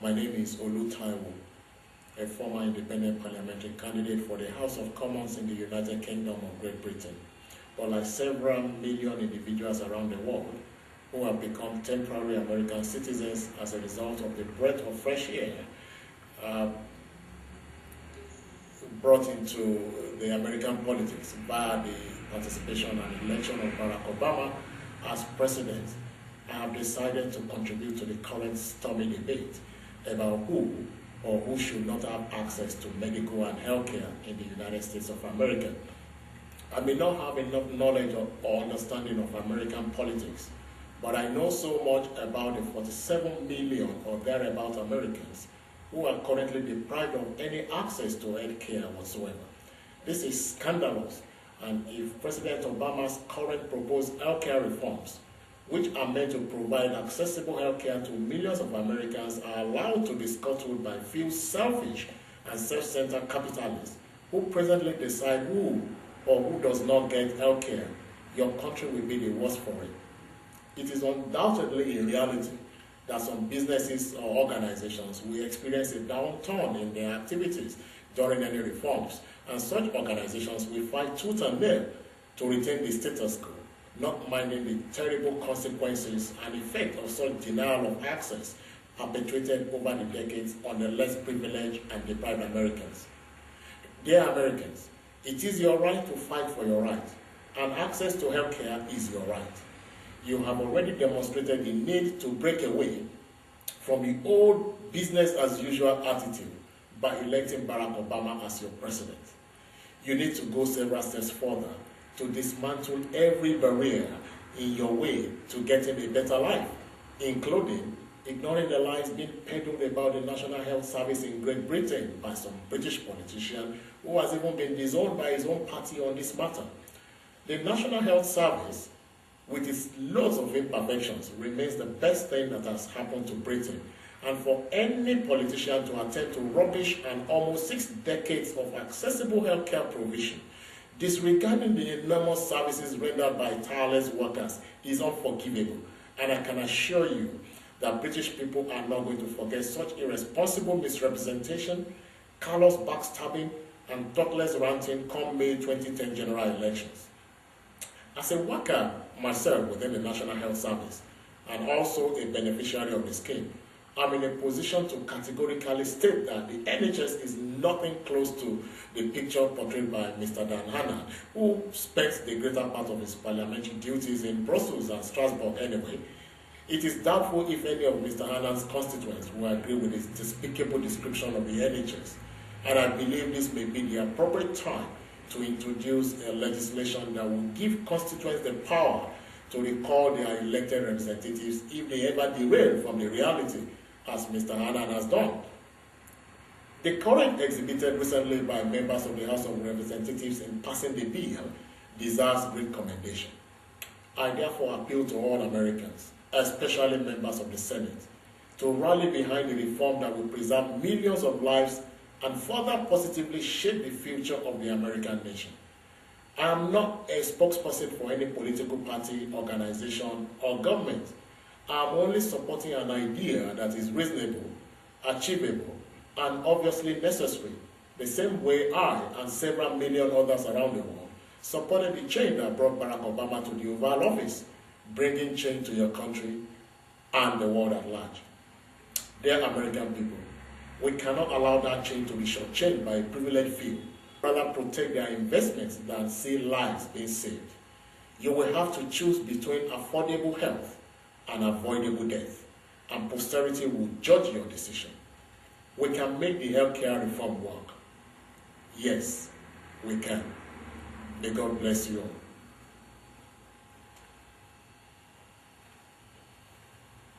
My name is Olu Taiwo, a former independent parliamentary candidate for the House of Commons in the United Kingdom of Great Britain. But like several million individuals around the world who have become temporary American citizens as a result of the breath of fresh air brought into the American politics via the participation and election of Barack Obama as president, I have decided to contribute to the current stormy debate about who or who should not have access to medical and healthcare in the United States of America. I may not have enough knowledge or understanding of American politics, but I know so much about the 47 million or thereabout Americans who are currently deprived of any access to health care whatsoever. This is scandalous, and if President Obama's current proposed health care reforms, which are meant to provide accessible health care to millions of Americans, are allowed to be scuttled by few selfish and self-centered capitalists who presently decide who or who does not get health care, your country will be the worse for it. It is undoubtedly a reality that some businesses or organizations will experience a downturn in their activities during any reforms, and such organizations will fight tooth and nail to retain the status quo, not minding the terrible consequences and effect of such denial of access perpetrated over the decades on the less privileged and deprived Americans. Dear Americans, it is your right to fight for your right, and access to health care is your right. You have already demonstrated the need to break away from the old business-as-usual attitude by electing Barack Obama as your president. You need to go several steps further to dismantle every barrier in your way to getting a better life, including ignoring the lies being peddled about the National Health Service in Great Britain by some British politician who has even been disowned by his own party on this matter. The National Health Service, with its loads of imperfections, remains the best thing that has happened to Britain. And for any politician to attempt to rubbish an almost 6 decades of accessible healthcare provision, disregarding the enormous services rendered by tireless workers, is unforgivable. And I can assure you that British people are not going to forget such irresponsible misrepresentation, callous backstabbing, and thoughtless ranting come May 2010 general elections. As a worker myself within the National Health Service, and also a beneficiary of the scheme, I'm in a position to categorically state that the NHS is nothing close to the picture portrayed by Mr. Dan Hannan, who spends the greater part of his parliamentary duties in Brussels and Strasbourg anyway. It is doubtful if any of Mr. Hannan's constituents will agree with his despicable description of the NHS, and I believe this may be the appropriate time to introduce a legislation that will give constituents the power to recall their elected representatives if they ever derail from the reality, as Mr. Hannan has done. The current exhibited recently by members of the House of Representatives in passing the bill deserves great commendation. I therefore appeal to all Americans, especially members of the Senate, to rally behind the reform that will preserve millions of lives and further positively shape the future of the American nation. I am not a spokesperson for any political party, organization, or government. I am only supporting an idea that is reasonable, achievable, and obviously necessary, the same way I and several million others around the world supported the change that brought Barack Obama to the Oval Office, bringing change to your country and the world at large. Dear American people, we cannot allow that change to be shortchanged by a privileged few, rather protect their investments than see lives being saved. You will have to choose between affordable health and avoidable death, and posterity will judge your decision. We can make the healthcare reform work. Yes, we can. May God bless you all.